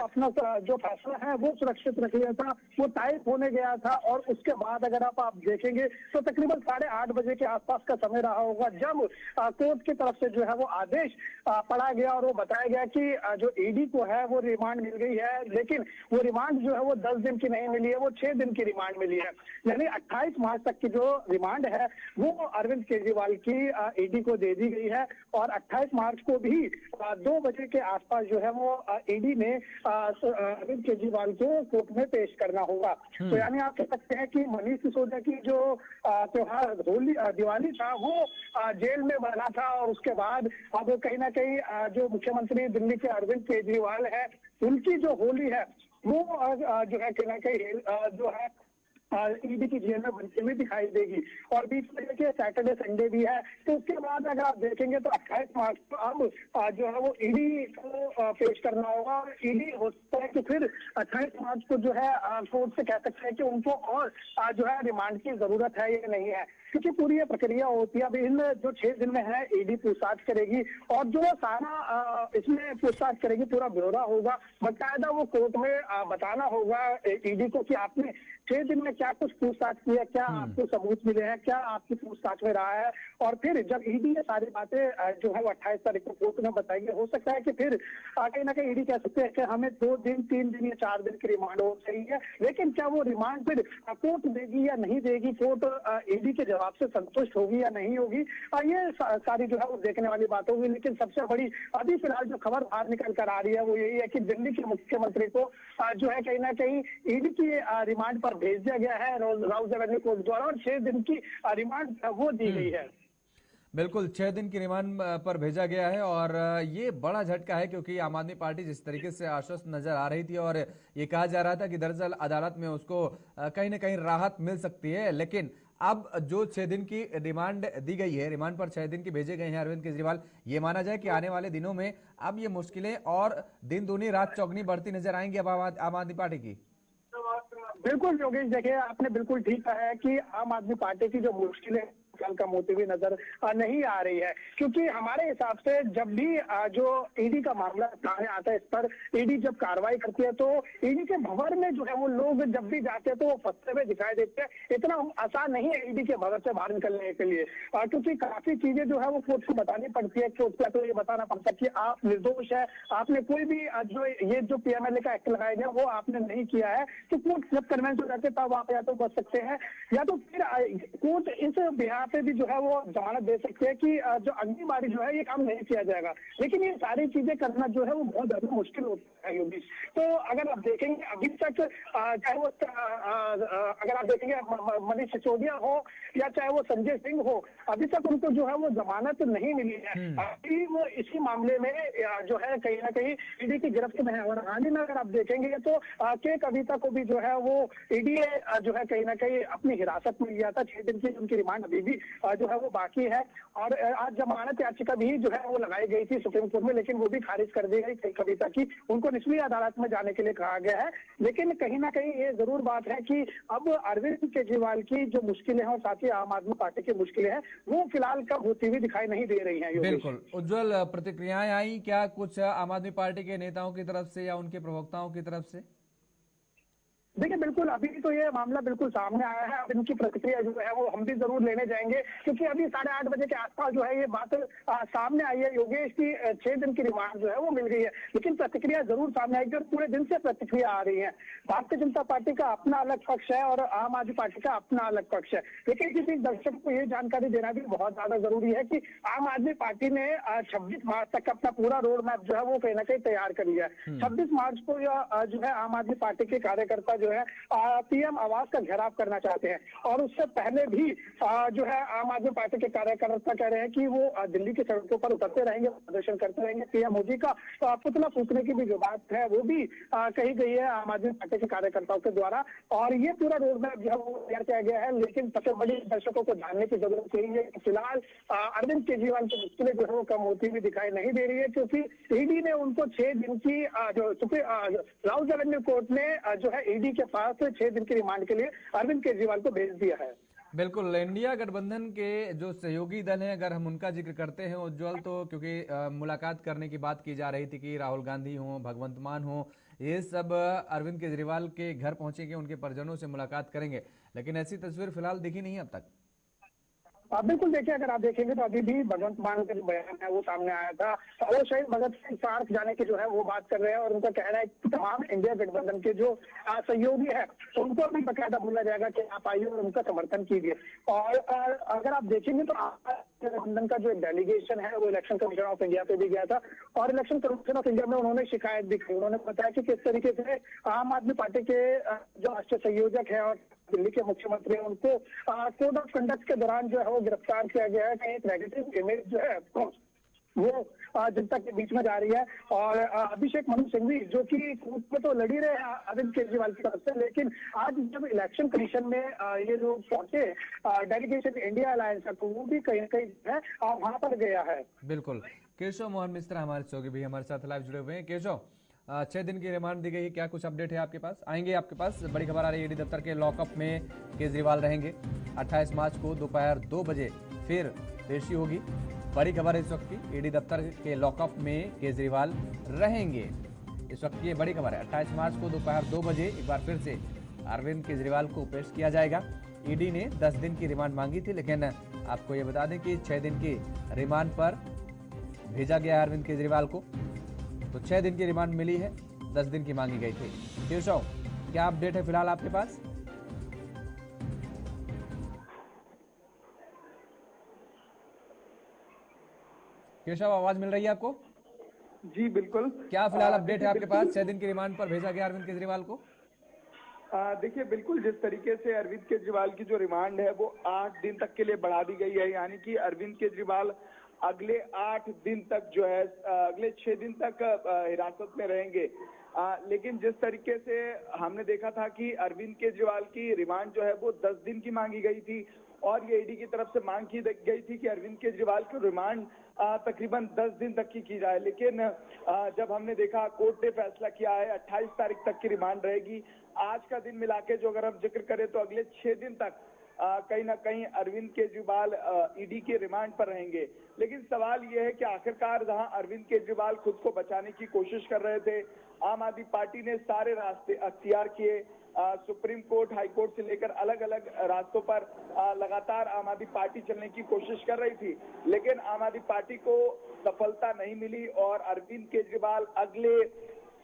अपना जो फैसला है वो सुरक्षित रख लिया था, वो टाइप होने गया था। और उसके बाद अगर आप देखेंगे तो तकरीबन 8:30 बजे के आसपास का समय रहा होगा जब कोर्ट की तरफ से जो है वो आदेश पढ़ा गया और वो बताया गया कि जो ईडी को है वो रिमांड मिल गई है, लेकिन वो रिमांड जो है वो 10 दिन की नहीं मिली है, वो 6 दिन की रिमांड मिली है। यानी 28 मार्च तक की जो रिमांड है वो अरविंद केजरीवाल की ईडी को दे दी गई है। और 28 मार्च को भी 2 बजे के आसपास जो है वो ईडी ने अरविंद केजरीवाल को कोर्ट में पेश करना होगा। तो यानी आप कह सकते हैं कि मनीष सिसोदिया की जो त्योहार होली दिवाली था वो जेल में बना था, और उसके बाद अब कहीं ना कहीं जो मुख्यमंत्री दिल्ली के अरविंद केजरीवाल है उनकी जो होली है वो जो है कहीं ना कहीं जो है ईडी की जेल में बनती हुई दिखाई देगी। और बीच में देखिए सैटरडे संडे भी है, तो उसके बाद अगर आप देखेंगे तो 28 मार्च को अब जो है वो ईडी को पेश करना होगा। और ईडी हो सकता है कि फिर 28 मार्च को जो है कोर्ट से कह सकते हैं कि उनको और जो है रिमांड की जरूरत है या नहीं है, क्योंकि पूरी ये प्रक्रिया होती है। अब इन जो 6 दिन में है ईडी पूछताछ करेगी और जो सारा इसमें पूछताछ करेगी, पूरा ब्यौरा होगा, बकायदा वो कोर्ट में बताना होगा ईडी को कि आपने 6 दिन में क्या कुछ पूछताछ की है, क्या आपको सबूत मिले हैं, क्या आपकी पूछताछ में रहा है। और फिर जब ईडी ये सारी बातें जो है वो 28 तारीख को कोर्ट में बताएंगे, हो सकता है कि फिर कहीं ना कहीं ईडी कह सकते हैं कि हमें 2 दिन 3 दिन या 4 दिन की रिमांड हो सही है, लेकिन क्या वो रिमांड फिर कोर्ट देगी या नहीं देगी, कोर्ट ईडी के जवाब से संतुष्ट होगी या नहीं होगी, ये सारी जो है वो देखने वाली बात होगी। लेकिन सबसे बड़ी अभी फिलहाल जो खबर बाहर निकल कर आ रही है वो यही है कि दिल्ली के मुख्यमंत्री को जो है कहीं ना कहीं ईडी की रिमांड पर भेज दिया गया है राउज एवेन्यू कोर्ट द्वारा, और 6 दिन की रिमांड वो दी गई है। बिल्कुल 6 दिन की रिमांड पर भेजा गया है, और ये बड़ा झटका है क्योंकि आम आदमी पार्टी जिस तरीके से आश्वस्त नजर आ रही थी और ये कहा जा रहा था कि दरअसल अदालत में उसको कहीं ना कहीं राहत मिल सकती है, लेकिन अब जो 6 दिन की रिमांड दी गई है, रिमांड पर 6 दिन की भेजे गए हैं अरविंद केजरीवाल, ये माना जाए कि आने वाले दिनों में अब ये मुश्किलें और दिन दूनी रात चौगनी बढ़ती नजर आएंगी अब आम आदमी पार्टी की। बिल्कुल योगेश, देखिए आपने बिल्कुल ठीक कहा है कि आम आदमी पार्टी की जो मुश्किलें कम होती हुई नजर नहीं आ रही है, क्योंकि हमारे हिसाब से जब भी जो ईडी का मामला सामने आता है, इस पर ईडी जब कार्रवाई करती है तो ईडी के भवन में जो है वो लोग जब भी जाते हैं तो वो फंसते हुए दिखाई देते हैं। इतना आसान नहीं है ईडी के भवन से बाहर निकलने के लिए, क्योंकि काफी चीजें जो है वो कोर्ट को बतानी पड़ती है। कोर्ट को तो ये बताना पड़ता है कि आप निर्दोष है, आपने कोई भी जो ये जो पीएमएलए का एक्ट लगाया गया वो आपने नहीं किया है, तो कोर्ट जब कन्वेंस हो जाते तब आप या तो बच सकते हैं या तो फिर कोर्ट इस बिहार पे भी जो है वो जमानत दे सकते हैं कि जो अगली बारी जो है ये काम नहीं किया जाएगा। लेकिन ये सारी चीजें करना जो है वो बहुत ज्यादा मुश्किल होता है योगेश। तो अगर आप देखेंगे अभी तक चाहे वो अगर आप देखेंगे मनीष सिसोदिया हो या चाहे वो संजय सिंह हो, अभी तक उनको जो है वो जमानत नहीं मिली है। अभी वो इसी मामले में जो है कहीं ना कहीं ईडी की गिरफ्त में है। और हाल ही में अगर आप देखेंगे तो के कविता को भी जो है वो ईडी जो है कहीं ना कहीं अपनी हिरासत में लिया था। 6 दिन की उनकी रिमांड अभी भी जो है वो बाकी है, और आज जमानत याचिका भी जो है वो लगाई गई थी सुप्रीम कोर्ट में, लेकिन वो भी खारिज कर दी गई कविता की। उनको निचली अदालत में जाने के लिए कहा गया है। लेकिन कहीं ना कहीं ये जरूर बात है कि अब अरविंद केजरीवाल की जो मुश्किलें हैं और साथ ही आम आदमी पार्टी की मुश्किलें हैं वो फिलहाल कब होती हुई दिखाई नहीं दे रही है। बिल्कुल उज्जवल, प्रतिक्रियाएं आई क्या कुछ आम आदमी पार्टी के नेताओं की तरफ से या उनके प्रवक्ताओं की तरफ से? देखिए बिल्कुल अभी तो ये मामला बिल्कुल सामने आया है। अब इनकी प्रतिक्रिया जो है वो हम भी जरूर लेने जाएंगे, क्योंकि अभी 8:30 बजे के आसपास जो है ये बात सामने आई है योगेश की 6 दिन की रिमांड जो है वो मिल गई है, लेकिन प्रतिक्रिया जरूर सामने आएगी और पूरे दिन से प्रतिक्रिया आ रही है। भारतीय जनता पार्टी का अपना अलग पक्ष है और आम आदमी पार्टी का अपना अलग पक्ष है, लेकिन किसी दर्शक को ये जानकारी देना भी बहुत ज्यादा जरूरी है कि आम आदमी पार्टी ने 26 मार्च तक अपना पूरा रोड मैप जो है वो कहीं ना कहीं तैयार कर लिया है। 26 मार्च को जो है आम आदमी पार्टी के कार्यकर्ता जो है पीएम आवास का घेराव करना चाहते हैं, और उससे पहले भी जो है आम आदमी पार्टी के कार्यकर्ता कह रहे हैं कि वो दिल्ली की सड़कों पर उतरते रहेंगे, प्रदर्शन करते रहेंगे। पीएम मोदी का पुतला फूकने की भी जो बात है वो भी कही गई है आम आदमी पार्टी के कार्यकर्ताओं के द्वारा, और ये पूरा रोड मैप जो है वो तैयार किया गया है। लेकिन सबसे बड़ी दर्शकों को जानने की जरूरत यही है कि फिलहाल अरविंद केजरीवाल की मुश्किलें जो है वो कम होती हुई दिखाई नहीं दे रही है, क्योंकि ईडी ने उनको 6 दिन की जो राउज एवेन्यू कोर्ट ने जो है ईडी के पास 6 दिन की रिमांड के लिए अरविंद केजरीवाल को भेज दिया है। बिल्कुल, इंडिया गठबंधन के जो सहयोगी दल हैं अगर हम उनका जिक्र करते हैं उज्जवल, तो क्योंकि मुलाकात करने की बात की जा रही थी कि राहुल गांधी हो, भगवंत मान हो ये सब अरविंद केजरीवाल के घर पहुंचेंगे, उनके परिजनों से मुलाकात करेंगे, लेकिन ऐसी तस्वीर फिलहाल दिखी नहीं अब तक। बिल्कुल देखिए, अगर आप देखेंगे तो अभी भी भगवंत मान का जो बयान है वो सामने आया था। वो शहीद भगत सिंह पार्क जाने की जो है वो बात कर रहे हैं और उनका कहना है कि तमाम इंडिया गठबंधन के जो सहयोगी है उनको भी बकायदा बोला जाएगा कि आप आइए और उनका समर्थन कीजिए। और अगर आप देखेंगे तो गठबंधन का जो एक डेलीगेशन है वो इलेक्शन कमीशन ऑफ इंडिया पे भी गया था और इलेक्शन कमीशन ऑफ इंडिया में उन्होंने शिकायत भी की। उन्होंने बताया कि किस तरीके से आम आदमी पार्टी के जो राष्ट्रीय संयोजक है और दिल्ली के मुख्यमंत्री उनको कोड ऑफ कंडक्ट के दौरान जो है वो गिरफ्तार किया गया है। कहीं एक नेगेटिव इमेज जो है वो जनता के बीच में जा रही है। और अभिषेक मनु सिंघवी जो कि कोर्ट में तो लड़ी रहे हैं अरविंद केजरीवाल की तरफ से, लेकिन आज जब इलेक्शन कमीशन में ये लोग पहुंचे डेलीगेशन इंडिया अलायंस का, तो वो भी कहीं ना कहीं है वहां पर गया है। बिल्कुल, केशव मोहन मिश्रा हमारे सहयोगी भी हमारे साथ लाइव जुड़े हुए हैं। केशव, 6 दिन की रिमांड दी गई है, क्या कुछ अपडेट है आपके पास? आएंगे आपके पास, बड़ी खबर आ रही है ईडी दफ्तर के लॉकअप में केजरीवाल रहेंगे। 28 मार्च को दोपहर 2 बजे फिर पेशी होगी। बड़ी खबर है इस वक्त की, ईडी दफ्तर के लॉकअप में केजरीवाल रहेंगे। इस वक्त की ये बड़ी खबर है, 28 मार्च को दोपहर 2 बजे एक बार फिर से अरविंद केजरीवाल को पेश किया जाएगा। ईडी ने 10 दिन की रिमांड मांगी थी, लेकिन आपको ये बता दें कि 6 दिन की रिमांड पर भेजा गया है अरविंद केजरीवाल को। तो 6 दिन की रिमांड मिली है, 10 दिन की मांगी गई थी। केशव, क्या अपडेट है फिलहाल आपके पास? केशव, आवाज मिल रही है आपको? जी बिल्कुल। क्या फिलहाल अपडेट है आपके पास? 6 दिन की रिमांड पर भेजा गया अरविंद केजरीवाल को। देखिए बिल्कुल, जिस तरीके से अरविंद केजरीवाल की जो रिमांड है वो 8 दिन तक के लिए बढ़ा दी गई है, यानी कि अरविंद केजरीवाल अगले 8 दिन तक जो है अगले 6 दिन तक हिरासत में रहेंगे। लेकिन जिस तरीके से हमने देखा था कि अरविंद केजरीवाल की रिमांड जो है वो 10 दिन की मांगी गई थी और ये ईडी की तरफ से मांग की गई थी कि अरविंद केजरीवाल की रिमांड तकरीबन 10 दिन तक की जाए। लेकिन जब हमने देखा कोर्ट ने फैसला किया है 28 तारीख तक की रिमांड रहेगी। आज का दिन मिला के जो अगर हम जिक्र करें तो अगले 6 दिन तक कहीं ना कहीं अरविंद केजरीवाल ईडी के रिमांड पर रहेंगे। लेकिन सवाल यह है कि आखिरकार जहां अरविंद केजरीवाल खुद को बचाने की कोशिश कर रहे थे, आम आदमी पार्टी ने सारे रास्ते अख्तियार किए। सुप्रीम कोर्ट, हाई कोर्ट से लेकर अलग अलग रास्तों पर लगातार आम आदमी पार्टी चलने की कोशिश कर रही थी, लेकिन आम आदमी पार्टी को सफलता नहीं मिली और अरविंद केजरीवाल अगले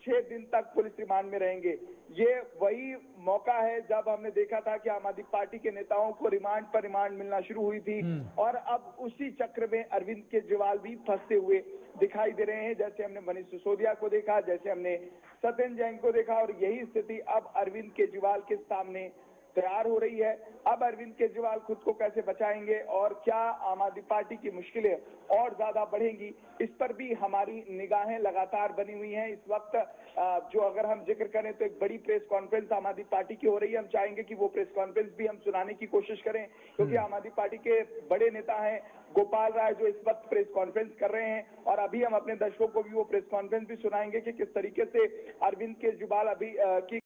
6 दिन तक पुलिस रिमांड में रहेंगे। ये वही मौका है जब हमने देखा था कि आम आदमी पार्टी के नेताओं को रिमांड पर रिमांड मिलना शुरू हुई थी और अब उसी चक्र में अरविंद केजरीवाल भी फंसते हुए दिखाई दे रहे हैं। जैसे हमने मनीष सिसोदिया को देखा, जैसे हमने सत्येंद्र जैन को देखा, और यही स्थिति अब अरविंद केजरीवाल के सामने तैयार हो रही है। अब अरविंद केजरीवाल खुद को कैसे बचाएंगे और क्या आम आदमी पार्टी की मुश्किलें और ज्यादा बढ़ेंगी, इस पर भी हमारी निगाहें लगातार बनी हुई हैं। इस वक्त जो अगर हम जिक्र करें तो एक बड़ी प्रेस कॉन्फ्रेंस आम आदमी पार्टी की हो रही है। हम चाहेंगे कि वो प्रेस कॉन्फ्रेंस भी हम सुनाने की कोशिश करें, क्योंकि आम आदमी पार्टी के बड़े नेता हैं गोपाल राय जो इस वक्त प्रेस कॉन्फ्रेंस कर रहे हैं, और अभी हम अपने दर्शकों को भी वो प्रेस कॉन्फ्रेंस भी सुनाएंगे कि किस तरीके से अरविंद केजरीवाल अभी की